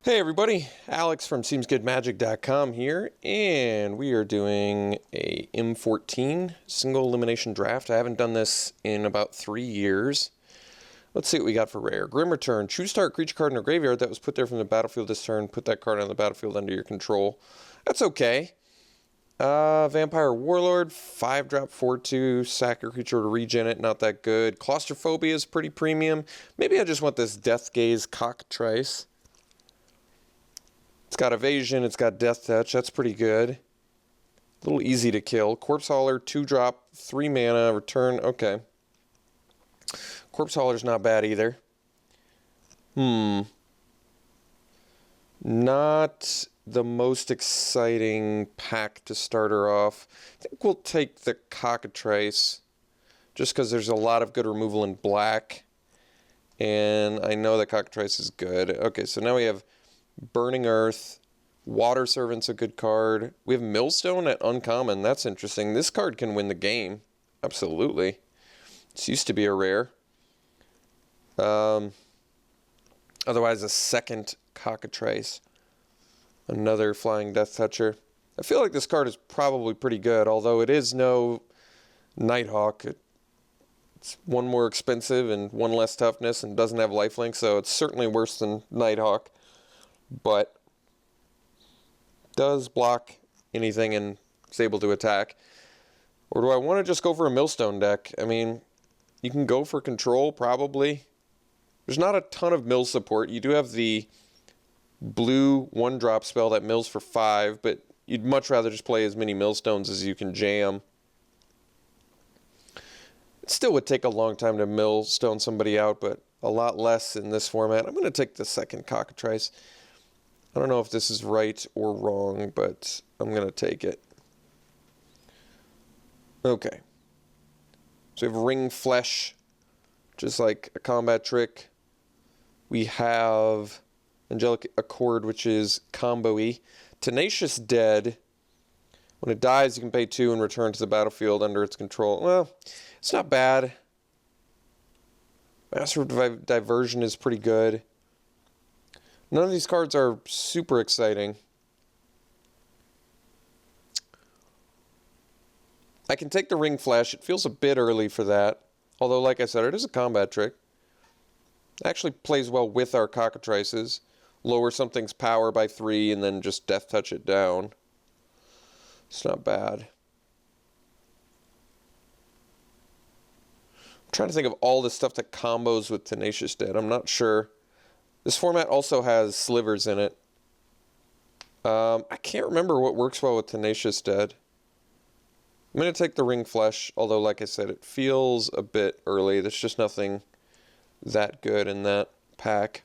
Hey everybody, Alex from SeemsGoodMagic.com here, and we are doing a M14 single elimination draft. I haven't done this in about 3 years. Let's see what we got for rare. Grim Return. Choose start creature card in a graveyard that was put there from the battlefield this turn. Put that card on the battlefield under your control. That's okay. Vampire Warlord. 5-drop 4/2. Sack a creature to regen it. Not that good. Claustrophobia is pretty premium. Maybe I just want this Death Gaze Cockatrice. It's got evasion, it's got death touch, that's pretty good. A little easy to kill. Corpse Hauler, 2-drop, 3 mana, return, okay. Corpse Hauler's not bad either. Not the most exciting pack to start her off. I think we'll take the Cockatrice, just because there's a lot of good removal in black. And I know that Cockatrice is good. Okay, so now we have Burning Earth. Water Servant's a good card. We have Millstone at uncommon. That's interesting. This card can win the game. Absolutely. This used to be a rare. Otherwise, a second Cockatrice. Another Flying Death Toucher. I feel like this card is probably pretty good, although it is no Nighthawk. It's one more expensive and one less toughness and doesn't have lifelink, so it's certainly worse than Nighthawk. But does block anything and is able to attack. Or do I want to just go for a Millstone deck? I mean, you can go for control, probably. There's not a ton of mill support. You do have the blue 1-drop spell that mills for 5, but you'd much rather just play as many Millstones as you can jam. It still would take a long time to Millstone somebody out, but a lot less in this format. I'm going to take the second Cockatrice. I don't know if this is right or wrong, but I'm going to take it. Okay. So we have Ring Flesh, just like a combat trick. We have Angelic Accord, which is combo-y. Tenacious Dead. When it dies, you can pay 2 and return to the battlefield under its control. Well, it's not bad. Master of Diversion is pretty good. None of these cards are super exciting. I can take the Ring Flash. It feels a bit early for that. Although, like I said, it is a combat trick. It actually plays well with our Cockatrices. Lower something's power by 3 and then just death touch it down. It's not bad. I'm trying to think of all the stuff that combos with Tenacious Dead. I'm not sure. This format also has slivers in it. I can't remember what works well with Tenacious Dead. I'm going to take the Ring Flesh, although, like I said, it feels a bit early. There's just nothing that good in that pack.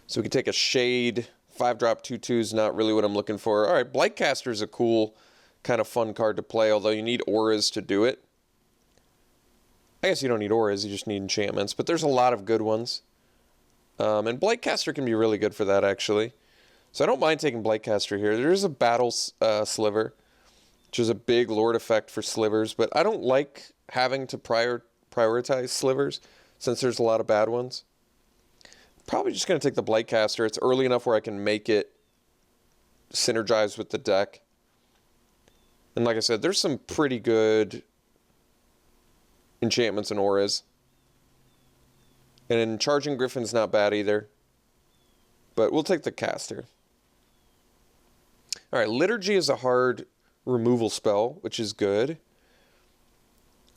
So we can take a Shade. 5-drop 2/2 is not really what I'm looking for. All right, Blightcaster is a cool, kind of fun card to play, although you need auras to do it. I guess you don't need auras, you just need enchantments, but there's a lot of good ones. And Blightcaster can be really good for that, actually. So I don't mind taking Blightcaster here. There is a Battle Sliver, which is a big Lord effect for slivers, but I don't like having to prioritize slivers, since there's a lot of bad ones. Probably just going to take the Blightcaster. It's early enough where I can make it synergize with the deck. And like I said, there's some pretty good enchantments and auras. And then Charging Griffin's not bad either. But we'll take the caster. Alright, Liturgy is a hard removal spell, which is good.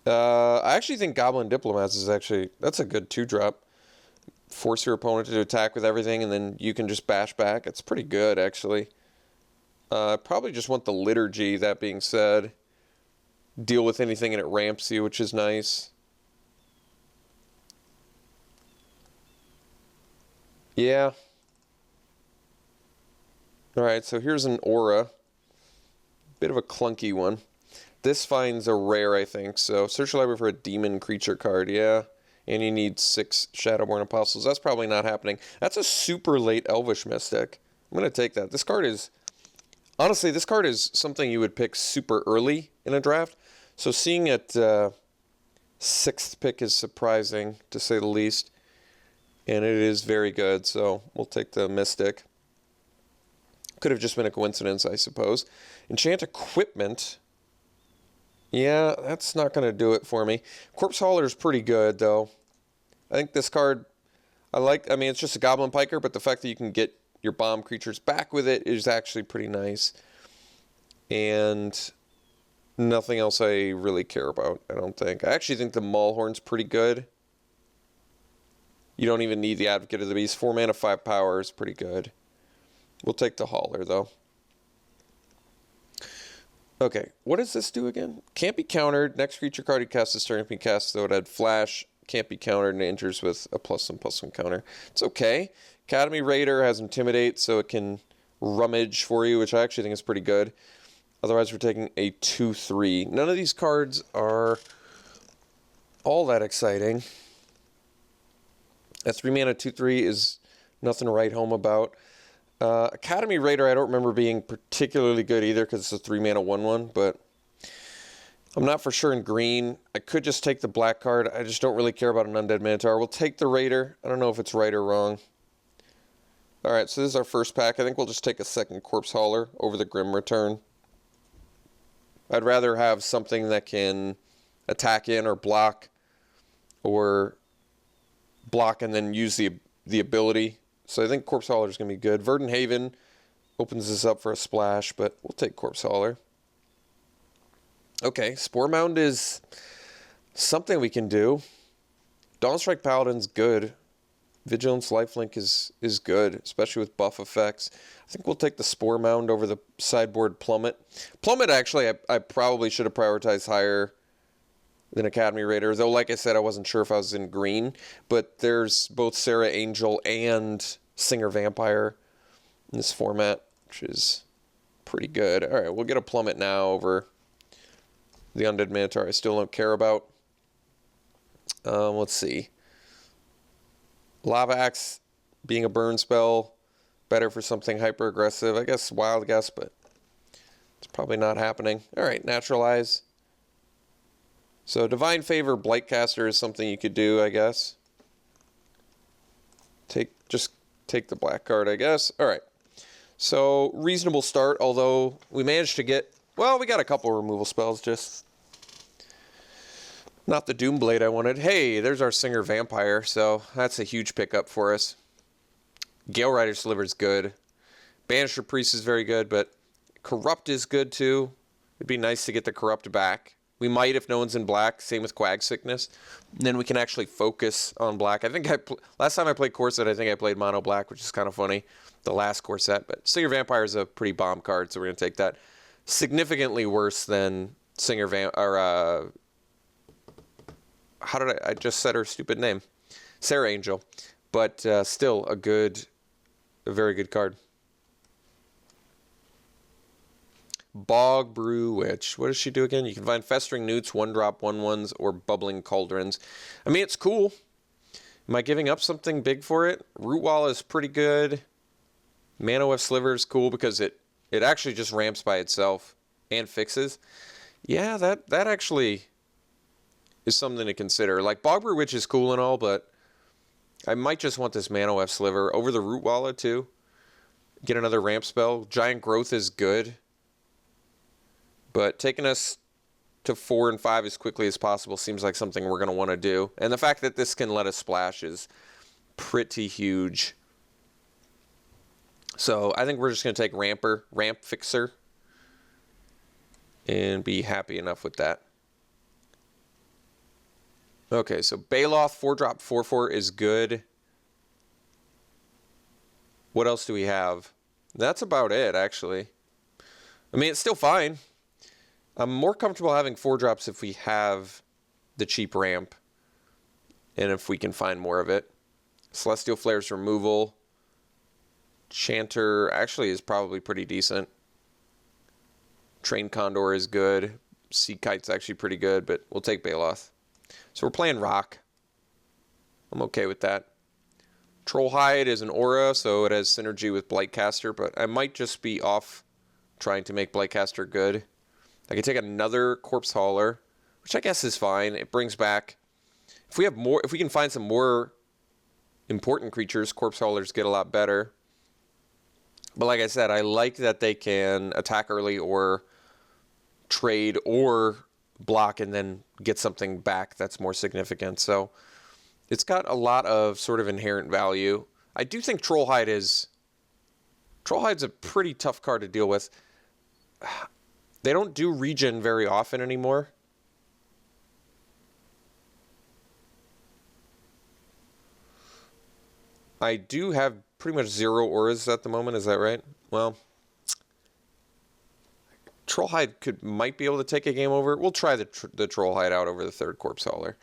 I actually think Goblin Diplomats is that's a good 2-drop. Force your opponent to attack with everything, and then you can just bash back. It's pretty good, actually. Probably just want the Liturgy, that being said. Deal with anything and it ramps you, which is nice. Yeah. Alright, so here's an Aura. Bit of a clunky one. This finds a rare, I think. So search the library for a demon creature card. Yeah. And you need 6 Shadowborn Apostles. That's probably not happening. That's a super late Elvish Mystic. I'm going to take that. This card is... Honestly, this card is something you would pick super early in a draft. So seeing it 6th pick is surprising, to say the least. And it is very good, so we'll take the Mystic. Could have just been a coincidence, I suppose. Enchant Equipment. Yeah, that's not going to do it for me. Corpse Hauler is pretty good, though. I think this card, I mean, it's just a Goblin Piker, but the fact that you can get your bomb creatures back with it is actually pretty nice. And nothing else I really care about, I don't think. I actually think the Maulhorn's pretty good. You don't even need the Advocate of the Beast. 4 mana, 5 power is pretty good. We'll take the Hauler, though. Okay, what does this do again? Can't be countered. Next creature card you cast this turn can be cast, though it had Flash. Can't be countered and it enters with a +1/+1 counter. It's okay. Academy Raider has Intimidate, so it can rummage for you, which I actually think is pretty good. Otherwise, we're taking a 2/3. None of these cards are all that exciting. A 3 mana 2/3 is nothing to write home about. Academy Raider, I don't remember being particularly good either because it's a 3 mana 1/1, but I'm not for sure in green. I could just take the black card. I just don't really care about an Undead Minotaur. We'll take the Raider. I don't know if it's right or wrong. All right, so this is our first pack. I think we'll just take a second Corpse Hauler over the Grim Return. I'd rather have something that can attack in or block and then use the ability. So I think Corpse Hauler is going to be good. Verdant Haven opens this up for a splash, but we'll take Corpse Hauler. Okay, Spore Mound is something we can do. Dawnstrike Paladin's good. Vigilance Lifelink is good, especially with buff effects. I think we'll take the Spore Mound over the sideboard Plummet. Plummet, actually, I probably should have prioritized higher than Academy Raider, though, like I said, I wasn't sure if I was in green. But there's both Sarah Angel and Singer Vampire in this format, which is pretty good. All right, we'll get a Plummet now over the Undead Minotaur I still don't care about. Let's see. Lava Axe being a burn spell, better for something hyper aggressive. I guess wild guess, but it's probably not happening. All right, Naturalize. So Divine Favor, Blightcaster is something you could do, I guess. Just take the black card, I guess. All right. So reasonable start, although we managed to get, well, we got a couple removal spells, just not the Doomblade I wanted. Hey, there's our Singer Vampire, so that's a huge pickup for us. Gale Rider Sliver is good. Banisher Priest is very good, but Corrupt is good too. It'd be nice to get the Corrupt back. We might if no one's in black. Same with Quag Sickness. And then we can actually focus on black. I think last time I played Corset, I think I played Mono Black, which is kind of funny. The last Corset. But Singer Vampire is a pretty bomb card, so we're going to take that. Significantly worse than Singer Vampire. How did I just said her stupid name? Sarah Angel. But still a very good card. Bog Brew Witch. What does she do again? You can find Festering Newts, 1-drop, 1/1s, or Bubbling Cauldrons. I mean, it's cool. Am I giving up something big for it? Rootwall is pretty good. Manoweth Sliver is cool because it actually just ramps by itself and fixes. Yeah, that actually is something to consider. Like, Bog Brew Witch is cool and all, but I might just want this Manoweth Sliver over the Rootwalla too. Get another ramp spell. Giant Growth is good. But taking us to 4 and 5 as quickly as possible seems like something we're going to want to do. And the fact that this can let us splash is pretty huge. So I think we're just going to take Ramp Fixer, and be happy enough with that. Okay, so Baloth 4-drop 4/4 is good. What else do we have? That's about it, actually. I mean, it's still fine. I'm more comfortable having 4-drops if we have the cheap ramp and if we can find more of it. Celestial Flare's removal. Chanter actually is probably pretty decent. Train Condor is good. Sea Kite's actually pretty good, but we'll take Baloth. So we're playing Rock. I'm okay with that. Trollhide is an aura, so it has synergy with Blightcaster, but I might just be off trying to make Blightcaster good. I could take another Corpse Hauler, which I guess is fine. It brings back, if we can find some more important creatures, corpse haulers get a lot better. But like I said, I like that they can attack early or trade or block and then get something back that's more significant. So it's got a lot of sort of inherent value. I do think Trollhide's a pretty tough card to deal with. They don't do regen very often anymore. I do have pretty much 0 auras at the moment, is that right? Well, Trollhide might be able to take a game over. We'll try the Trollhide out over the 3rd Corpse Hauler.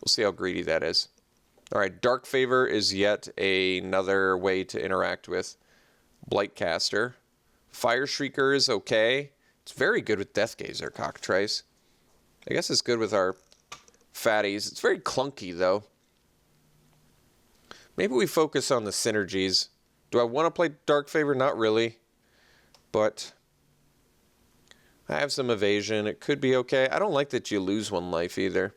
We'll see how greedy that is. All right, Dark Favor is yet another way to interact with Blightcaster. Fire Shrieker is okay. It's very good with Deathgazer, Cockatrice. I guess it's good with our fatties. It's very clunky, though. Maybe we focus on the synergies. Do I want to play Dark Favor? Not really. But I have some evasion. It could be okay. I don't like that you lose 1 life either.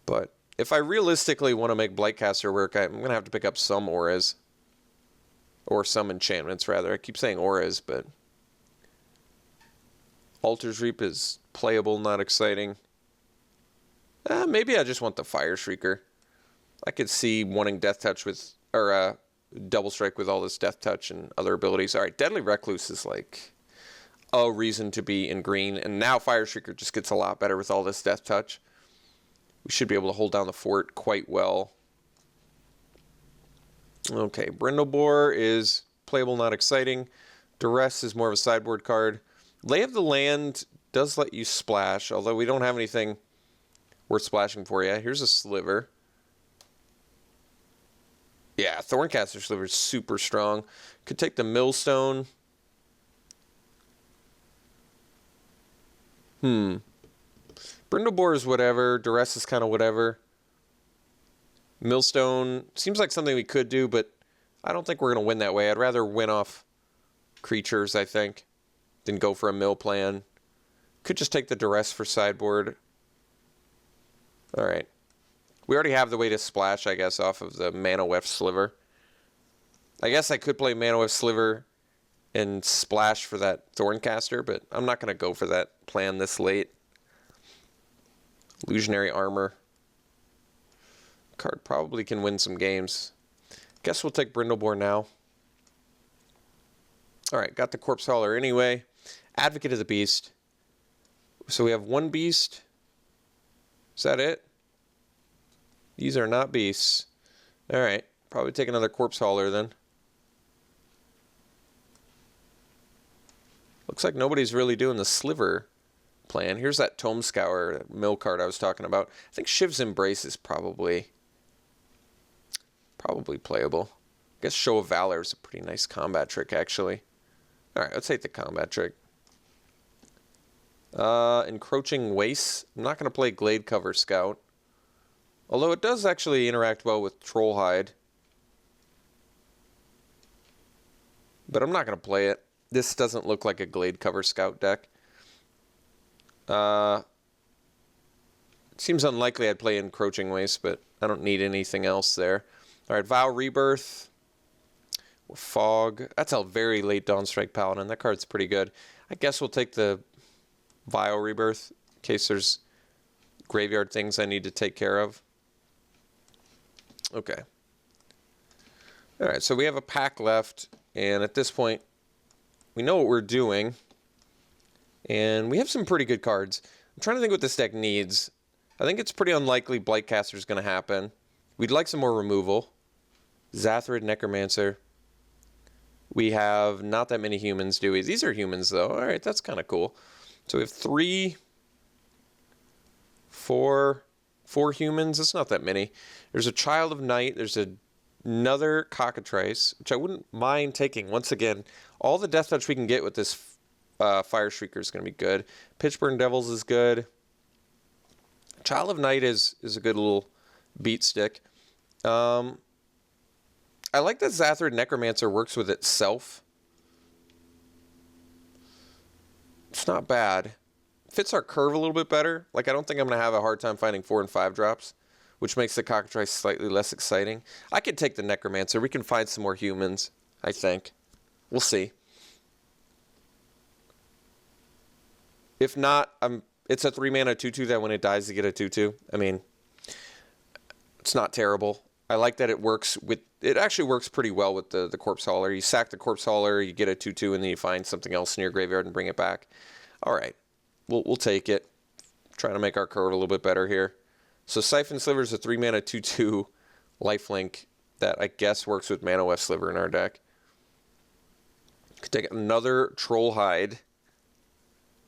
But if I realistically want to make Blightcaster work, I'm going to have to pick up some auras. Or some enchantments, rather. I keep saying auras, but Altar's Reap is playable, not exciting. Maybe I just want the Fire Shrieker. I could see wanting Death Touch with, or Double Strike with all this Death Touch and other abilities. All right, Deadly Recluse is like a reason to be in green. And now Fire Shrieker just gets a lot better with all this Death Touch. We should be able to hold down the fort quite well. Okay, Brindlebore is playable, not exciting. Duress is more of a sideboard card. Lay of the Land does let you splash, although we don't have anything worth splashing for yet. Here's a Sliver. Yeah, Thorncaster Sliver is super strong. Could take the Millstone. Brindlebore is whatever. Duress is kind of whatever. Millstone seems like something we could do, but I don't think we're going to win that way. I'd rather win off creatures, I think, than go for a mill plan. Could just take the Duress for sideboard. All right. We already have the way to splash, I guess, off of the Mana Weft Sliver. I guess I could play Mana Weft Sliver and splash for that Thorncaster, but I'm not going to go for that plan this late. Illusionary Armor. Card probably can win some games. Guess we'll take Brindlebore now. All right, got the Corpse Hauler anyway. Advocate of the Beast. So we have 1 beast. Is that it? These are not beasts. All right, probably take another Corpse Hauler then. Looks like nobody's really doing the Sliver plan. Here's that Tome Scour, that mill card I was talking about. I think Shiv's Embrace is probably playable. I guess Show of Valor is a pretty nice combat trick, actually. All right, let's take the combat trick. Encroaching Waste. I'm not going to play Glade Cover Scout. Although it does actually interact well with Trollhide. But I'm not going to play it. This doesn't look like a Glade Cover Scout deck. It seems unlikely I'd play Encroaching Waste, but I don't need anything else there. All right, Vow Rebirth. Or Fog. That's a very late Dawnstrike Paladin. That card's pretty good. I guess we'll take the Vial Rebirth in case there's graveyard things I need to take care of. Okay. All right, so we have a pack left, and at this point, we know what we're doing, and we have some pretty good cards. I'm trying to think what this deck needs. I think it's pretty unlikely Blightcaster is going to happen. We'd like some more removal. Zathrid, Necromancer. We have not that many humans, do we? These are humans, though. All right, that's kind of cool. So we have 3, 4 humans. That's not that many. There's a Child of Night. There's another Cockatrice, which I wouldn't mind taking. Once again, all the Death Touch we can get with this Fire Shrieker is going to be good. Pitchburn Devils is good. Child of Night is a good little beat stick. I like that Zathrid Necromancer works with itself. It's not bad. Fits our curve a little bit better. Like, I don't think I'm going to have a hard time finding 4 and 5 drops which makes the Cockatrice slightly less exciting. I could take the Necromancer. We can find some more humans, I think. We'll see. If not, it's a 3-mana 2/2 that when it dies you get a 2/2. I mean, it's not terrible. I like that it works with... It actually works pretty well with the Corpse Hauler. You sack the Corpse Hauler, you get a 2/2, and then you find something else in your graveyard and bring it back. All right. We'll take it. Trying to make our card a little bit better here. So Siphon Sliver is a 3-mana 2/2 lifelink that I guess works with Mana Weft Sliver in our deck. Could take another Troll Hide.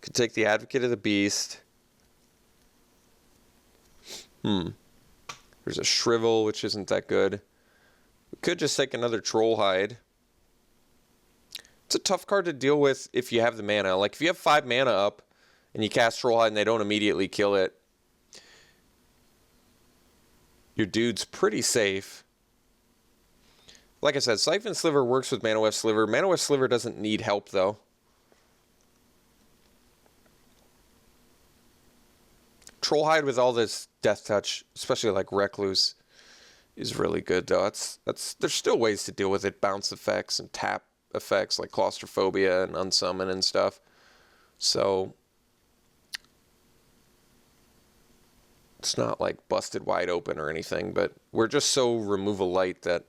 Could take the Advocate of the Beast. There's a Shrivel, which isn't that good. We could just take another Troll Hide. It's a tough card to deal with if you have the mana. Like, if you have 5 mana up and you cast Troll Hide and they don't immediately kill it, your dude's pretty safe. Like I said, Siphon Sliver works with Mana Weft Sliver. Mana Weft Sliver doesn't need help, though. Troll Hide with all this Death Touch, especially like Recluse, is really good, though. There's still ways to deal with it. Bounce effects and tap effects like Claustrophobia and Unsummon and stuff. So it's not like busted wide open or anything, but we're just so removal light that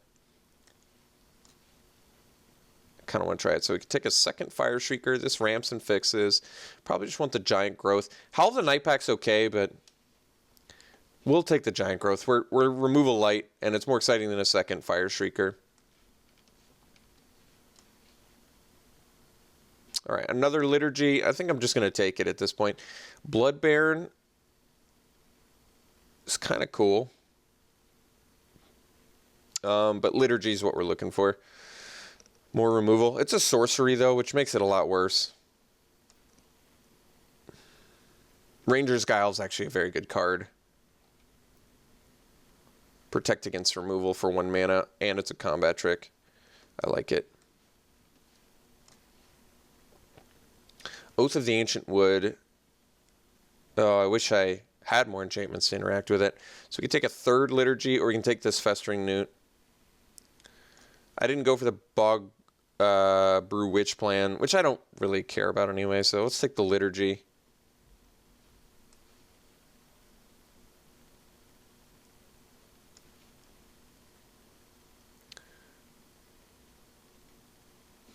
I kind of want to try it. So we could take a second Fire Shrieker. This ramps and fixes. Probably just want the Giant Growth. Howl of the Night Pack's okay, but we'll take the Giant Growth. We're removal light, and it's more exciting than a second Fire Shrieker. All right, another Liturgy. I think I'm just going to take it at this point. Blood Baron is kind of cool. But Liturgy is what we're looking for. More removal. It's a sorcery, though, which makes it a lot worse. Ranger's Guile is actually a very good card. Protect against removal for 1 mana, and it's a combat trick. I like it. Oath of the Ancient Wood. Oh, I wish I had more enchantments to interact with it. So we can take a third Liturgy, or we can take this Festering Newt. I didn't go for the Bog Brew Witch plan, which I don't really care about anyway, so let's take the Liturgy.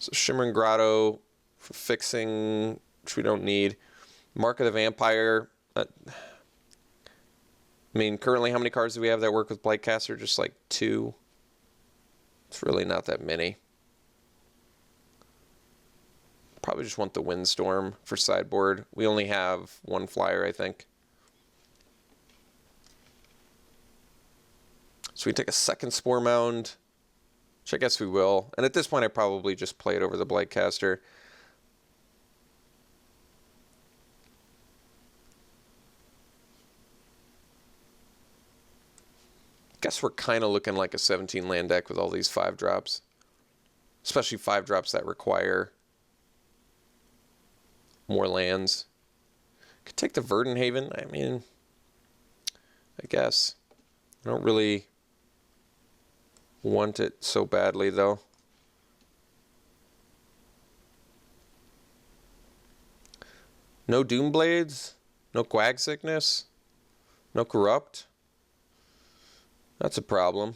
So Shimmering Grotto for fixing, which we don't need. Mark of the Vampire. I mean, currently how many cards do we have that work with Blightcaster? Just like 2. It's really not that many. Probably just want the Windstorm for sideboard. We only have 1 flyer, I think. So we take a second Spore Mound, which I guess we will. And at this point, I probably just play it over the Blightcaster. Guess we're kind of looking like a 17 land deck with all these 5-drops. Especially 5-drops that require more lands. Could take the Verdant Haven. I mean, I guess. I don't really want it so badly, though. No Doomblades. No Quag Sickness. No Corrupt. That's a problem.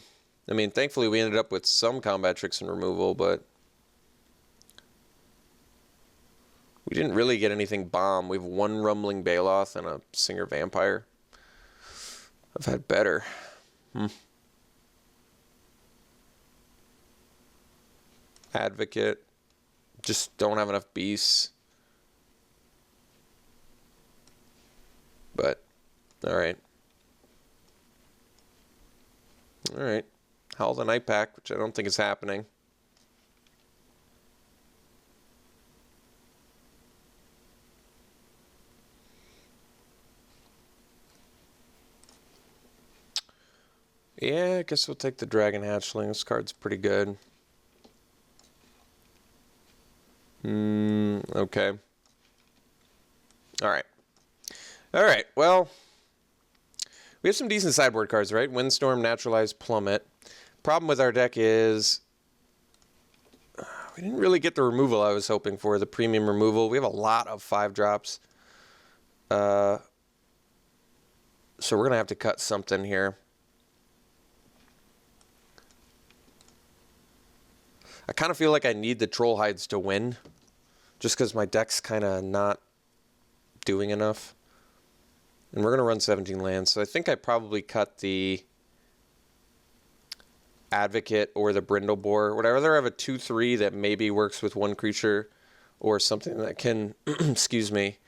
I mean, thankfully we ended up with some combat tricks and removal, but we didn't really get anything bomb. We have 1 Rumbling Baloth and a Singer Vampire. I've had better. Advocate. Just don't have enough beasts. But, alright. Alright. Howl of the Night Pack, which I don't think is happening. Yeah, I guess we'll take the Dragon Hatchling. This card's pretty good. Okay. Alright. Alright, well, We have some decent sideboard cards, right? Windstorm, Naturalized, Plummet. Problem with our deck is we didn't really get the removal I was hoping for, the premium removal. We have a lot of 5-drops. So we're going to have to cut something here. I kind of feel like I need the Troll Hides to win, just because my deck's kind of not doing enough. And we're going to run 17 lands, so I think I probably cut the Advocate or the Brindlebore. Would I rather have a 2/3 that maybe works with one creature, or something that can, excuse me,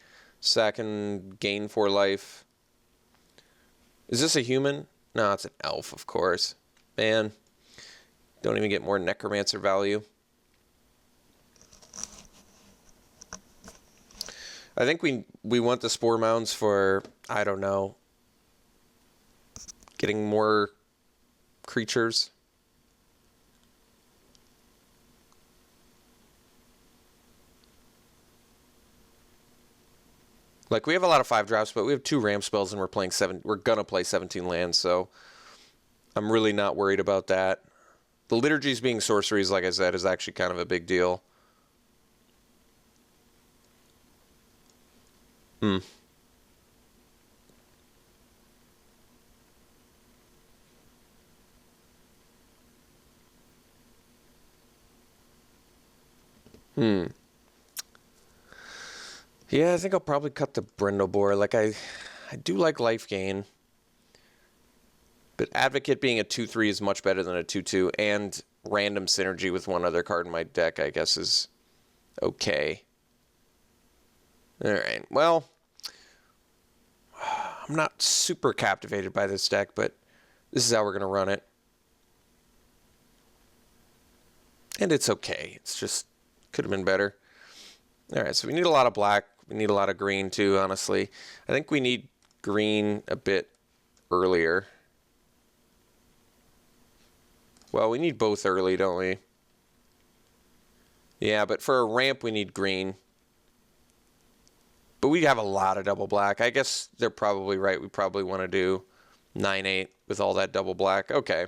sack and gain 4 life? Is this a human? No, it's an elf, of course. Man, don't even get more Necromancer value. I think we want the Spore Mounds for, I don't know, getting more creatures. Like, we have a lot of 5-drops, but we have 2 ramp spells, and we're gonna play 17 lands, so I'm really not worried about that. The Liturgies being sorceries, like I said, is actually kind of a big deal. Yeah, I think I'll probably cut the Brindlebore. Like, I do like life gain. But Advocate being a 2/3 is much better than a 2/2. And random synergy with one other card in my deck, I guess, is okay. Alright, well, I'm not super captivated by this deck, but this is how we're going to run it. And it's okay. It's just, could have been better. Alright, so we need a lot of black. We need a lot of green, too, honestly. I think we need green a bit earlier. Well, we need both early, don't we? Yeah, but for a ramp, we need green. But we have a lot of double black. I guess they're probably right. We probably want to do 9/8 with all that double black. Okay.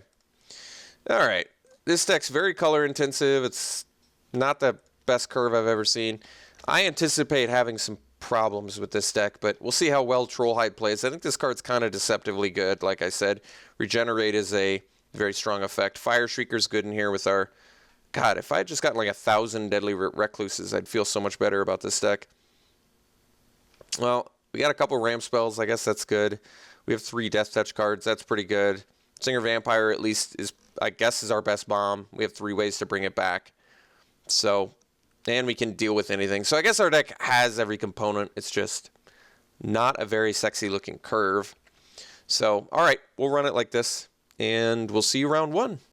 All right. This deck's very color intensive. It's not the best curve I've ever seen. I anticipate having some problems with this deck, but we'll see how well Trollhide plays. I think this card's kind of deceptively good. Like I said, Regenerate is a very strong effect. Fire Shrieker's good in here with our... God, if I had just gotten like 1,000 Deadly Recluses, I'd feel so much better about this deck. Well, we got a couple ramp spells. I guess that's good. We have 3 Death Touch cards. That's pretty good. Singer Vampire, at least, I guess is our best bomb. We have 3 ways to bring it back. So, and we can deal with anything. So I guess our deck has every component. It's just not a very sexy looking curve. So, all right, we'll run it like this, and we'll see you round 1.